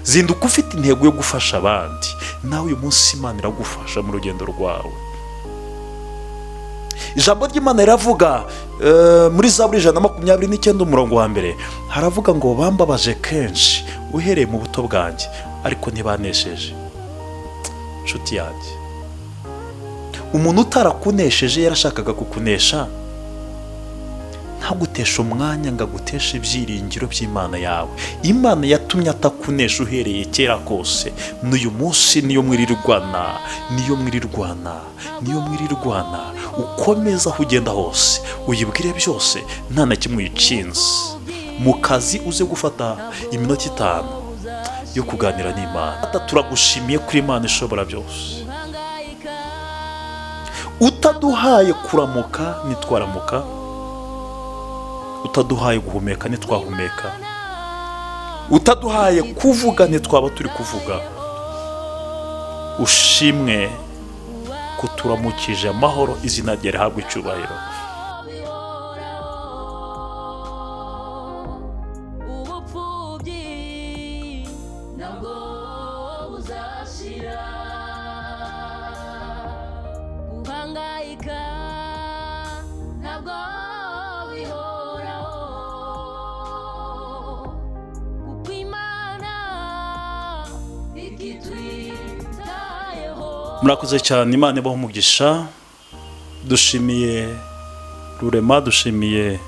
zinduka ufite intego yo gufasha abandi. Nawe uyu munsi Imana iragufasha mu rugendo rwawe. Ijambo ry'Imana riravuga muri Zaburi 129 umurongo wa mbere, haravuga ngo bambabaje kenshi uhereye mu buto bwanjye, ariko ntibanesheje. Nshuti yanjye, umuntu utarakunesheje yarashakaga kukunesha, ntagutesha umwanya ngo aguteshe ibyiringiro by'Imana yawe. Imana yatumye atakunesha uhereye kera kose, n'uyu munsi niyo mwirirwana, ukomeza aho ugenda hose, uyibwire byose nta na kimwe uyicinze. Mu kazi uze gufata iminota 5 yo kuganira n'Imana. Turagushimiye kuri Imana ishobora byose. Utaduhaye kuramuka nitwaramuka, utaduhaye guhumeka nitwahumeka, utaduhaye kuvuga nitwaba turi kuvuga. Ushimwe kuturamukije amahoro, izina rye rihabwe icyubahiro. Murakoze cyane, Imana ibahe umugisha. Dushimiye Rurema, dushimiye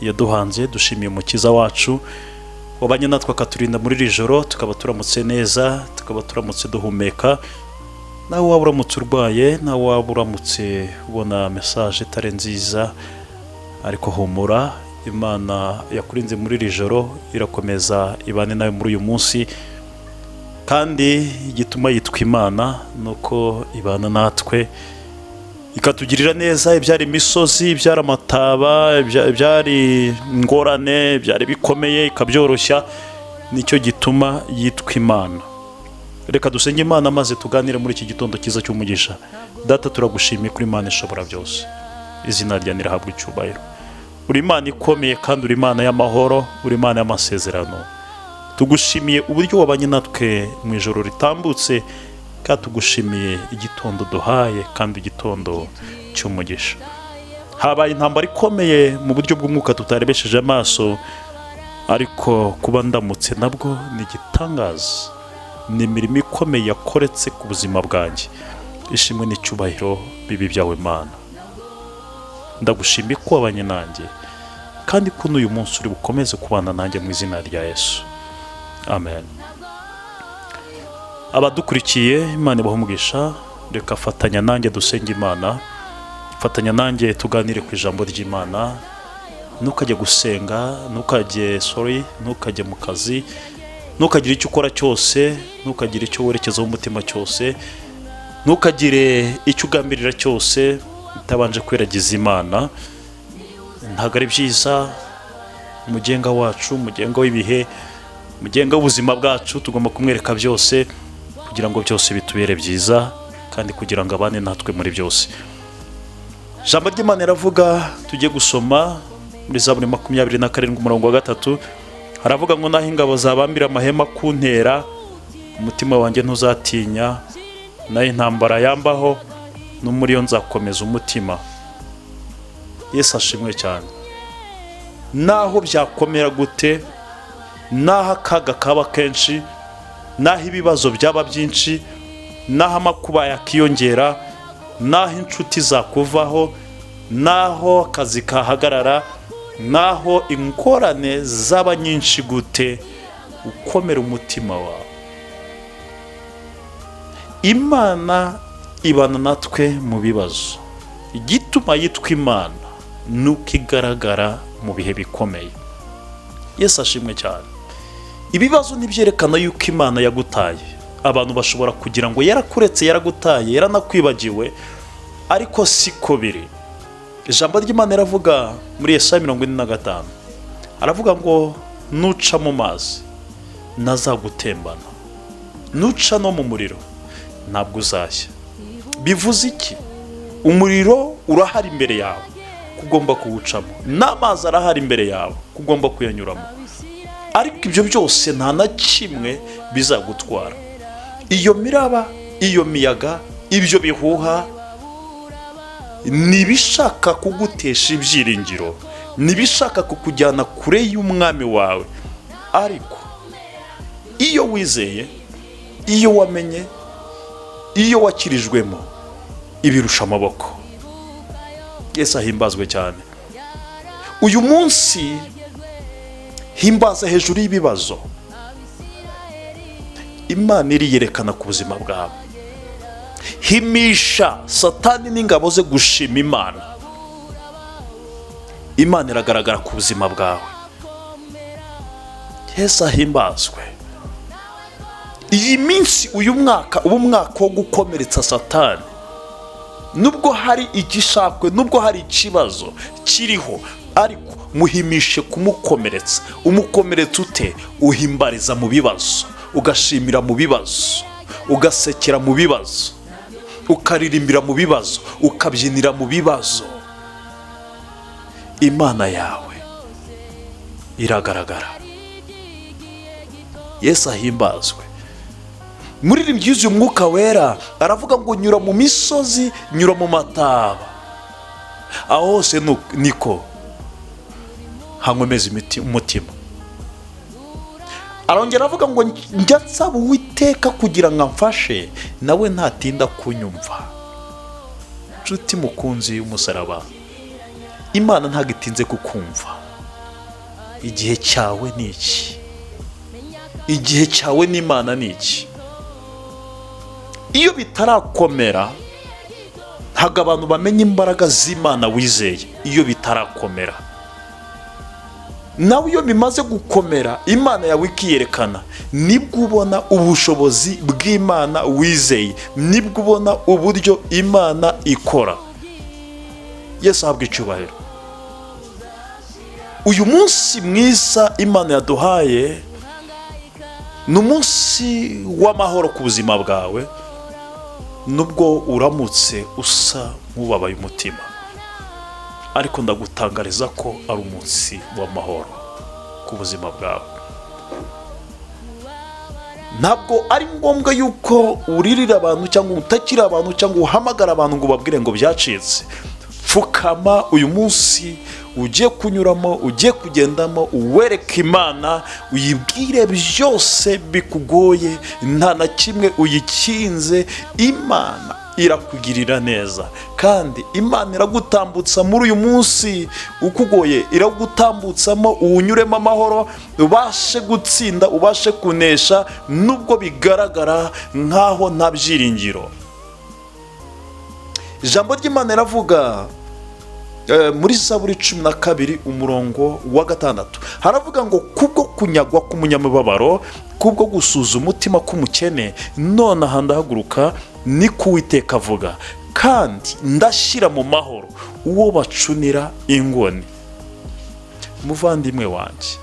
yaduhanze, dushimiye Umukiza wacu wabanye natwe akaturinda muri iri joro, tukaba turamutse neza, tukaba turamutse duhumeka. Nawe waba uramutse urwaye, nawe waba uramutse ubona message itari nziza, ariko humura, Imana yakurinze muri iri joro irakomeza ibane nawe muri uyu munsi. Kandi igituma yitwa Imana nuko ibana natwe, ikatugirira neza. Ibyari imisozi, ibyari amataba, ibyari ngorane, ibyari bikomeye ikabyoroshya, nicyo gituma yitwa Imana. Reka dusenge Imana maze tuganire muri iki gitondo cyiza cy'umugisha. Data, turagushimiye kuri Imana ishobora byose, izina ryawe rihabwe icyubahiro. Uri Imana ikomeye kandi uri Imana y'amahoro, uri Imana y'amasezerano. Tugushimiye uburyo wabanye natwe mu ijoro ritambutse, kandi tugushimiye igitondo duhaye, kandi igitondo cy'umugisha. Habaye intambara ikomeye mu buryo bw'umwuka tutarebesheje amaso, ariko kuba ndamutse nabwo ni igitangaza. Ni imirimo ikomeye yakoretse ku buzima bwanjye. Ishimwe n'icyubahiro bibi byawe Mana. Ndagushimiye ko wabanye nanjye, kandi ko n'uyu munsi uri bukomeze kubana nanjye mu izina rya Yesu. Amen. Abadukurikiye, Imana ibahe umugisha. Reka fatanya nanjye dusenge Imana, fatanya nanjye tuganire ku ijambo ry'Imana. Ntukajye gusenga, ntukajye mu kazi, ntukagire icyo ukora cyose, ntukagire icyo werekezaho umutima cyose, ntukagire icyo ugambirira cyose utabanje kwiragiza Imana. Ntabwo ari byiza. Umugenga wacu, umugenga w'ibihe, umugenga w'ubuzima bwacu, tugomba kumwereka byose kugira ngo byose bitubere byiza, kandi kugira ngo abane natwe muri byose. Ijambo ry'Imana riravuga, tujye gusoma muri Zaburi 27 umurongo wa 3. Haravuga ngo naho ingabo zabambira amahema kuntera, umutima wanjye ntuzatinya, naho intambara yambaho, no muri yo nzakomeza umutima. Yesu ashimwe cyane. Naho byakomera gute, naho akaga kaba kenshi, naho ibibazo byaba byinshi, naho amakuba yakiyongera, naho inshuti zakuvaho, naho akazi kahagarara, naho ingorane zaba nyinshi gute, ukomera umutima wawe. Imana ibana natwe mu bibazo. Igituma yitwa Imana nuko igaragara mu bihe bikomeye. Yesu ashimwe cyane. Ibibazo ntibyerekana yuko Imana yagutaye. Abantu bashobora kugira ngo yarakuretse, yaragutaye, yaranakwibagiwe, ariko siko biri. Ijambo ry'Imana riravuga muri Yesaya 45, aravuga ngo nuca mu mazi nazagutembana, nuca no mu muriro ntabwo uzashya. Bivuze iki? Umuriro urahari imbere yawe, kugomba kuwucamo. N'amazi arahari imbere yawe, kugomba kuyanyuramo. ariko ibyo byose nta na kimwe bizagutwara. Iyo miraba, iyo miyaga, ibyo bihuha nibishaka kugutesha ibyiringiro, nibishaka kukujyana kure y'umwami wawe. Ariko iyo wizeye, iyo wamenye, iyo wakirijwemo, ibirusha amaboko. Yesu ahimbazwe cyane. Uyu munsi himbaza hejuru y'ibibazo. Imana iriyerekana ku buzima bwawe. Himisha Satani n'ingabo ze gushima Imana. Imana iragaragara ku buzima bwawe. Yesu ahimbazwe. Iyi minsi, uyu mwaka, ubu mwaka wo gukomeretsa Satani. Nubwo hari igishakwe, nubwo hari ikibazo kiriho, ariko muhimishe kumukomeretsa. Umukomeretsa ute? Uhimbariza mu bibazo, ugashimira mu bibazo, ugasekera mu bibazo, ukaririmbira mu bibazo, ukabyinira mu bibazo. Imana yawe iragaragara. Yesu ahimbazwe. Muririmbyi yuzuye umwuka wera aravuga ngo nyura mu misozi, nyura mu mataba, aho hose niko hankomeza umutima. Arongera avuga ngo njya nsaba Uwiteka kugira ngo amfashe, nawe ntatinda kunyumva. Nshuti mukunzi y'umusaraba, Imana ntabwo itinze kukumva. Igihe cyawe ni iki? Igihe cyawe n'Imana ni iki? Iyo bitarakomera, ntabwo abantu bamenya imbaraga z'Imana wizeye. Iyo bitarakomera, nawe iyo bimaze gukomera, Imana yawe ikiyerekana, nibwo ubona ubushobozi bw'Imana wizeye, nibwo ubona uburyo Imana ikora. Yesu ahabwe icyubahiro. Uyu munsi mwiza Imana yaduhaye ni umunsi w'amahoro ku buzima bwawe, nubwo uramutse usa nk'ubabaye umutima, ariko ndagutangariza ko ari umunsi w'amahoro ku buzima bwawe. Ntabwo ari ngombwa yuko uririra abantu cyangwa utakira abantu cyangwa uhamagara abantu ngo babwire ngo byacitse. Pfukama uyu munsi ugiye kunyuramo, ugiye kugendamo, uwereke Imana, uyibwire byose bikugoye, nta na kimwe uyikinze. Imana irakugirira neza, kandi Imana iragutambutsa muri uyu munsi ukugoye, iragutambutsamo uwunyuremo amahoro, ubashe gutsinda, ubashe kunesha, nubwo bigaragara nkaho nta byiringiro. Ijambo ry'Imana riravuga muri Zaburi 12 umurongo wa 6, haravuga ngo kubwo kunyagwa k'umunyamubabaro, kubwo gusuza umutima k'umukene, none aha ndahaguruka, ni ko Uwiteka avuga, kandi ndashyira mu mahoro uwo bacunira ingoni. Muvandimwe wanjye,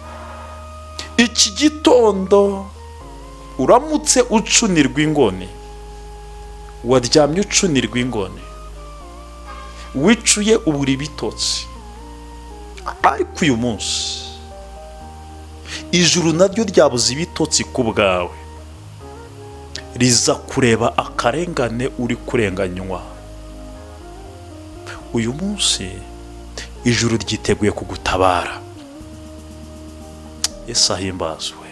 iki gitondo uramutse ucunirwa ingoni, waryamye ucunirwa ingoni, wicuye ubura ibitotsi, ariko uyu munsi ijuru naryo ryabuze ibitotsi ku bwawe, riza kureba akarengane uri kurenganywa. Uyu munsi ijuru ryiteguye kugutabara. Yesu ahimbazwe.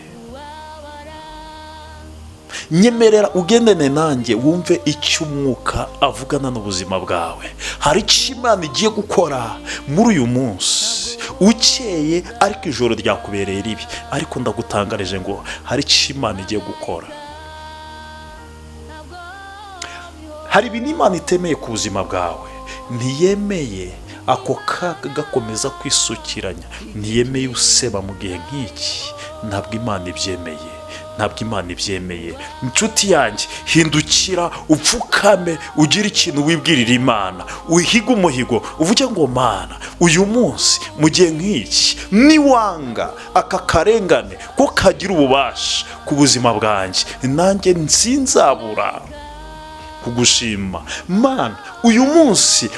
Nyemerera ugendane nanjye wumve icyo umwuka avugana n'ubuzima bwawe. Hari icyo Imana igiye gukora muri uyu munsi ukeye, ariko ijoro ryakubereye ribi, ariko ndagutangarije ngo hari icyo Imana igiye gukora. Hari ibintu Imana itemeye ku buzima bwawe. Ntiyemeye ako kaga gakomeza kwisukiranya, ntiyemeye useba mu gihe nk'iki. Ntabwo Imana ibyemeye, ntabwo Imana ibyemeye. Inshuti yanjye, hindukira upfukame, ugire ikintu wibwirira Imana, uhiga umuhigo, uvuge ngo Mana, uyu munsi mu gihe nk'iki, niwanga aka karengane ko kagira ububasha ku buzima bwanjye, nanjye nsinzabura kugushima. Mana, uyu munsi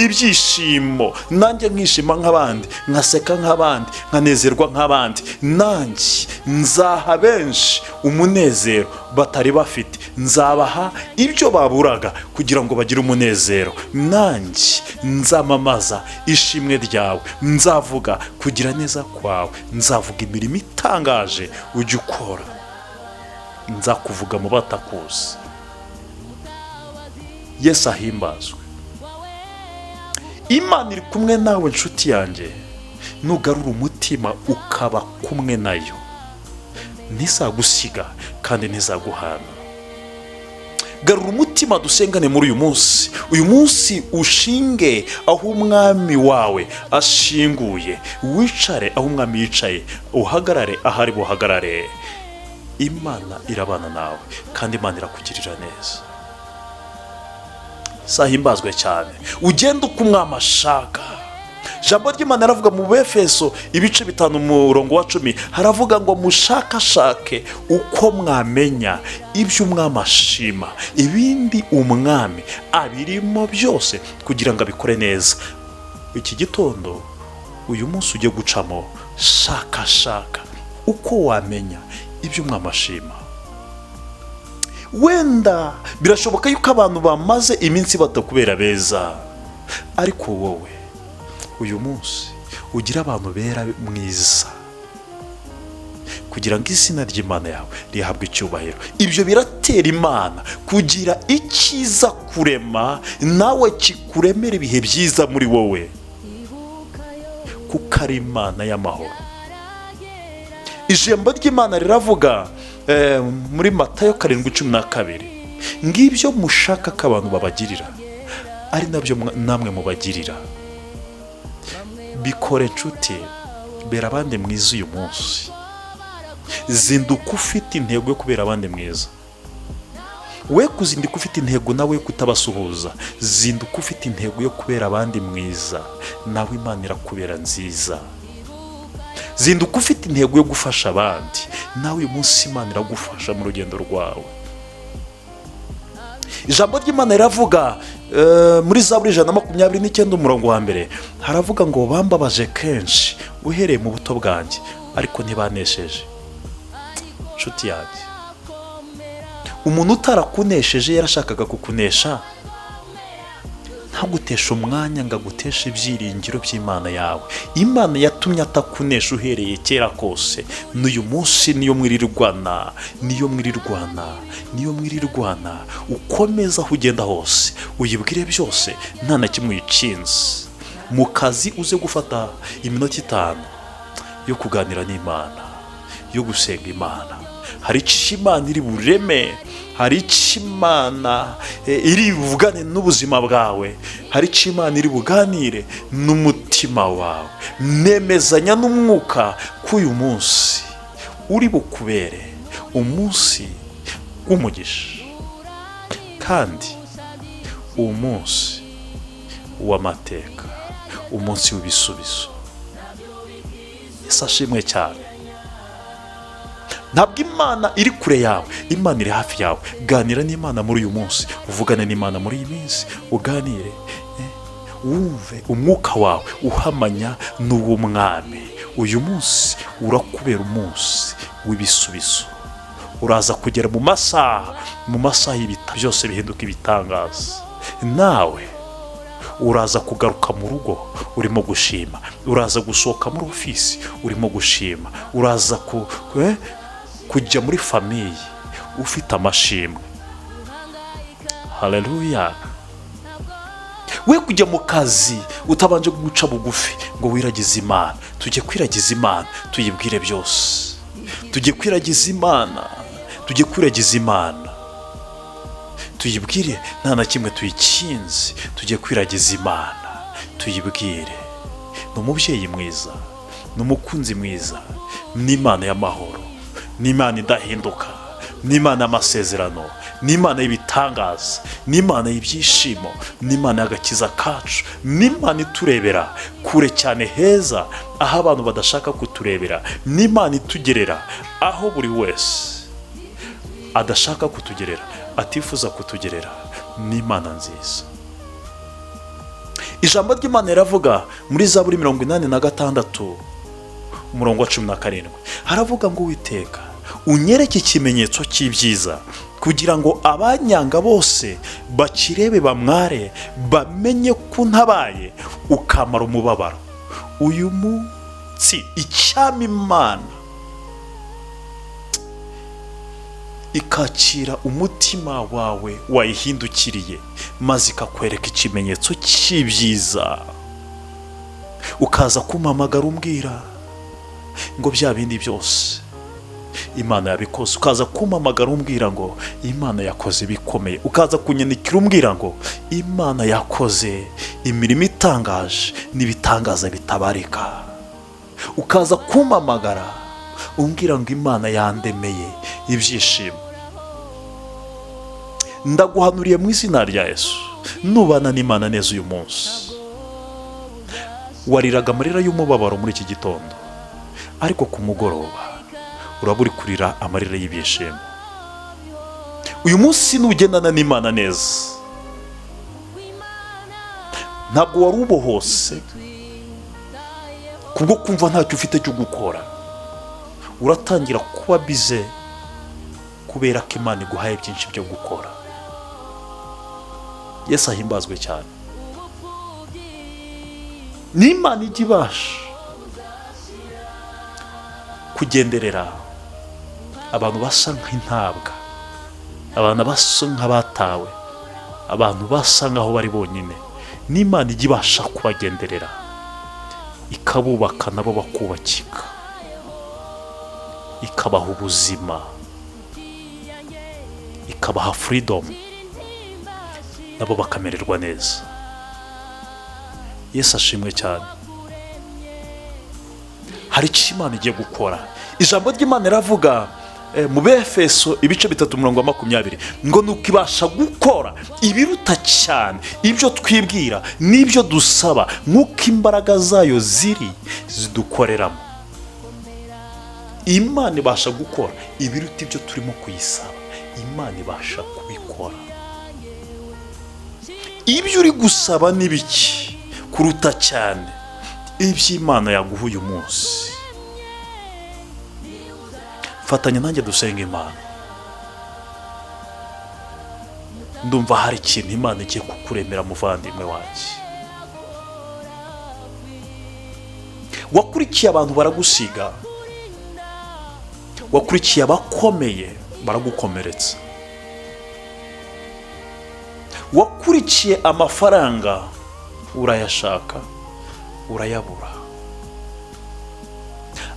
ibyishimo, nanjye nkishima nk'abandi, nkaseka nk'abandi, nkanezerwa nk'abandi. Nanjye nzaha benshi umunezero batari bafite, nzabaha ibyo baburaga kugira ngo bagire umunezero. Nanjye nzamamaza ishimwe ryawe, nzavuga kugira neza kwawe, nzavuga imirimo itangaje ujya ukora, nzakuvuga mu batakuzi. Yesu ahimbazwe. Imana iri kumwe nawe nshuti yanjye, nugarura umutima ukaba kumwe nayo, ntizagusiga kandi ntizaguhana. Garura umutima dusengane muri uyu munsi. Uyu munsi ushinge aho umwami wawe ashinguye, wicare aho umwami yicaye, uhagarare aho ari buhagarare. Imana irabana nawe kandi Imana irakugirira neza. Sahimbazwe cyane. Ugenda uko umwami ashaka. Ijambo ry'Imana riravuga mu Befeso ibice 5 umurongo wa 10, haravuga ngo mushakashake uko mwamenya ibyo umwami ashima, ibindi umwami abirimo byose kugira ngo abikore neza. Iki gitondo, uyu munsi ujye gucamo, shaka uko wamenya ibyo umwami ashima. Wenda birashoboka yuko abantu bamaze iminsi batakubera beza, ariko wowe uyu munsi ugira abantu bera mwiza, kugira ngo izina ry'Imana yawe rihabwe icyubahiro. Ibyo biratera Imana kugira icyiza kurema, nawe kikuremera ibihe byiza muri wowe, kuko ari Imana y'amahoro. Ijambo ry'Imana riravuga muri Matayo 7:12, ngibyo mushaka ko abantu babagirira ari nabyo namwe mubagirira. Bikore nshuti, bera abandi mwiza uyu munsi. Zinduka ufite intego yo kubera abandi mwiza. We kuzinduka ufite intego nawe yo kutabasuhuza, zinduka ufite intego yo kubera abandi mwiza, nawe Imana irakubera nziza. Zinduka ufite intego yo gufasha abandi, nawe uyu munsi Imana iragufasha mu rugendo rwawe. Ijambo ry'Imana riravuga muri Zaburi 129 umurongo wa 1, haravuga ngo bambabaje kenshi uhereye mu buto bwanjye, ariko ntibanesheje. Nshuti yanjye, umuntu utarakunesheje yarashakaga kukunesha, ntagutesha umwanya ngo aguteshe ibyiringiro by'Imana yawe. Imana yatumye atakunesha uhereye kera kose, n'uyu munsi niyo mwirirwana, ukomeza aho ugenda hose, uyibwire byose nta na kimwe uyicinze. Mu kazi uze gufata iminota 5 yo kuganira n'Imana, yo gusenga Imana. Hari icyo Imana iri bureme, hari icyo Imana iri buvugane n'ubuzima bwawe, hari icyo Imana iri buganire n'umutima wawe. Nemezanya n'umwuka ko uyu munsi uri bukubere umunsi w'umugisha, kandi uwo munsi w'amateka, umunsi w'ibisubizo. Yesu ashimwe cyane. Ntabwo Imana iri kure yawe, Imana iri hafi yawe. Ganira n'Imana muri uyu munsi, uvugane n'Imana muri iyi minsi, uganire, wumve umwuka wawe uhamanya n'uw'umwami. Uyu munsi urakubera umunsi w'ibisubizo. Uraza kugera mu masaha y'ibita byose bihinduka ibitangaza. Nawe uraza kugaruka mu rugo urimo gushima, uraza gusohoka muri ofisi urimo gushima, uraza kujya muri famiye ufite amashimwe. Haleluya. We kujya mu kazi utabanje guca bugufi ngo wiragize Imana. Tujye kwiragiza Imana, tuyibwire byose. Tujye kwiragiza Imana, tuyibwire nta na kimwe tuyikinze. Tujye kwiragiza Imana, tuyibwire. Ni umubyeyi mwiza, ni umukunzi mwiza, ni Imana y'amahoro, ni Imana idahinduka, ni Imana y'amasezerano, ni Imana y'ibitangaza, ni Imana y'ibyishimo, ni Imana y'agakiza kacu, ni Imana iturebera kure cyane heza aho abantu badashaka kuturebera, ni Imana itugerera aho buri wese adashaka kutugerera, atifuza kutugerera, ni Imana nziza. Ijambo ry'Imana riravuga muri Zaburi 86 umurongo wa 17, haravuga ngo Uwiteka unyereke ikimenyetso cy'ibyiza, kugira ngo abanyanga bose bakirebe bamware, bamenye ko ntabaye, ukamara umubabaro. Uyu munsi icyama Imana ikakira umutima wawe wayihindukiriye, maze ikakwereka ikimenyetso cy'ibyiza, ukaza kumpamagara umbwira ngo bya bindi byose Imana yabikoze, ukaza kumpamagara umbwira ngo Imana yakoze bikomeye, ukaza kunyandikira umbwira ngo Imana yakoze imirimo itangaje n'ibitangaza bitabarika, ukaza kumpamagara umbwira ngo Imana yandemeye ibyishimo. Ndaguhanuriye mu izina rya Yesu, nubana n'Imana neza uyu munsi. Wariraga amarira y'umubabaro muri iki gitondo, ariko ku mugoroba uraba uri kurira amarira y'ibyishimo. Uyu munsi nugendana n'Imana neza, ntabwo wari ubohose kubwo kumva ntacyo ufite cyo gukora. Uratangira kuba bize kubera ko Imana iguhaye byinshi byo gukora. Yesu ahimbazwe cyane. N'Imana ijya ibasha kugenderera abantu basa nk'intabwa, abantu basa nk'abatawe, abantu basa nk'aho bari bonyine. N'Imana ijya ibasha kubagenderera ikabubaka, nabo bakubakika, ikabaha ubuzima, ikabaha freedom, nabo bakamererwa neza. Yesu ashimwe cyane. Hari icyo Imana igiye gukora. Ijambo ry'Imana riravuga mu Befeso 3:20 ngo nuko ibasha gukora ibiruta cyane ibyo twibwira n'ibyo dusaba, nk'uko imbaraga zayo ziri zidukoreramo. Imana ibasha gukora ibiruta ibyo turimo kuyisaba. Imana ibasha kubikora. Ibyo uri gusaba ni biki kuruta cyane ibyo Imana yaguha uyu munsi? Fatanya nanjye dusenga Imana. Ndumva hari ikintu Imana igiye kukuremera, muvandimwe wanjye. Wakurikiye abantu baragusiga, wakurikiye abakomeye baragukomeretsa, wakurikiye amafaranga urayashaka urayabura,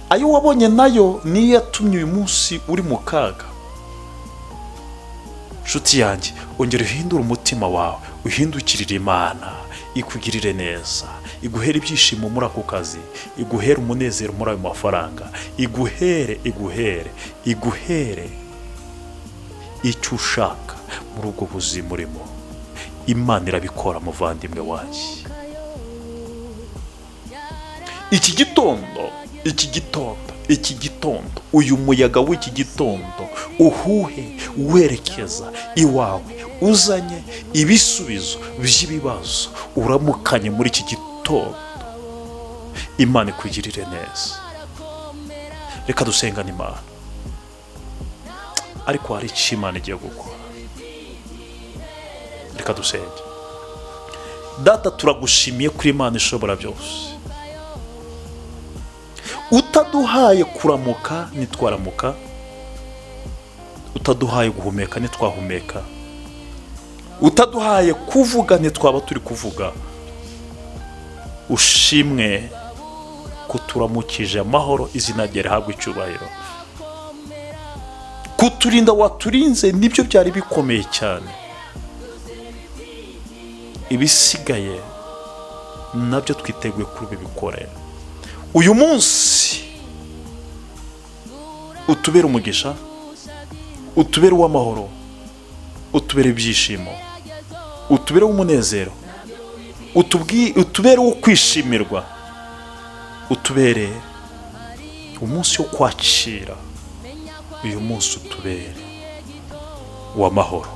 ayo wabonye nayo niyo yatumye uyu munsi uri mu kaga. Nshuti yanjye, ongera uhindure umutima wawe, uhindukirire Imana, ikugirire neza, iguhere ibyishimo muri ako kazi, iguhere umunezero muri ayo mafaranga, iguhere icyo ushaka muri ubwo buzima urimo. Imana irabikora, muvandimwe wanjye. Iki gitondo, uyu muyaga w'iki gitondo uhuhe werekeza iwawe, uzanye ibisubizo by'ibibazo uramukanye muri iki gitondo. Imana ikugirire neza. Reka dusengane Imana. Ariko hari icyo Imana igiye gukora. Reka dusenge. Data, turagushimiye kuri Imana ishobora byose. Utaduhaye kuramuka nitwaramuka, utaduhaye guhumeka nitwahumeka, utaduhaye kuvuga nitwaba turi kuvuga. Ushimwe kuturamukije amahoro, izina rye rihabwe icyubahiro. Kuturinda waturinze nibyo byari bikomeye cyane. Ibisigaye nabyo twiteguye kubibikorera. Uyu munsi utubere umugisha, utubere uw'amahoro, utubere ibyishimo, utubere umunezero, utubere uwo kwishimirwa, utubere umunsi wo kwakira. Uyu munsi utubere w'amahoro.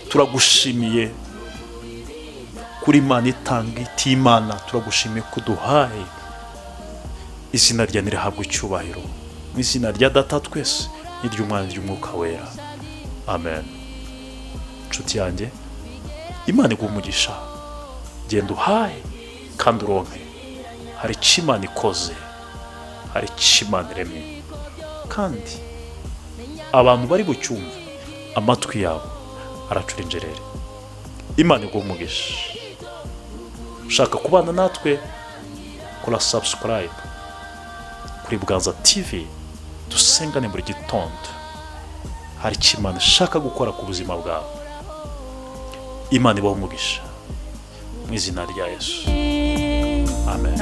Turagushimiye kuri Imana itanga itimana, turagushimiye kuduhaye. Izina rya nirihabwa icyubahiro mu izina rya Data twese n'iry'Umwana n'Umwuka wera, amen. Nshuti yanjye, Imana iguha umugisha, genda uhaye kandi uronke. Hari icyo Imana ikoze, hari icyo Imana iremye, kandi abantu bari bucyumve amatwi yabo aracura injerere. Imana iguha umugisha. Ushaka kubana natwe, kora subscribe kuri Bwanza TV, dusengane buri gitondo. Hari icyo Imana ishaka gukora ku buzima bwawe. Imana ibahe umugisha mu izina rya Yesu, amen.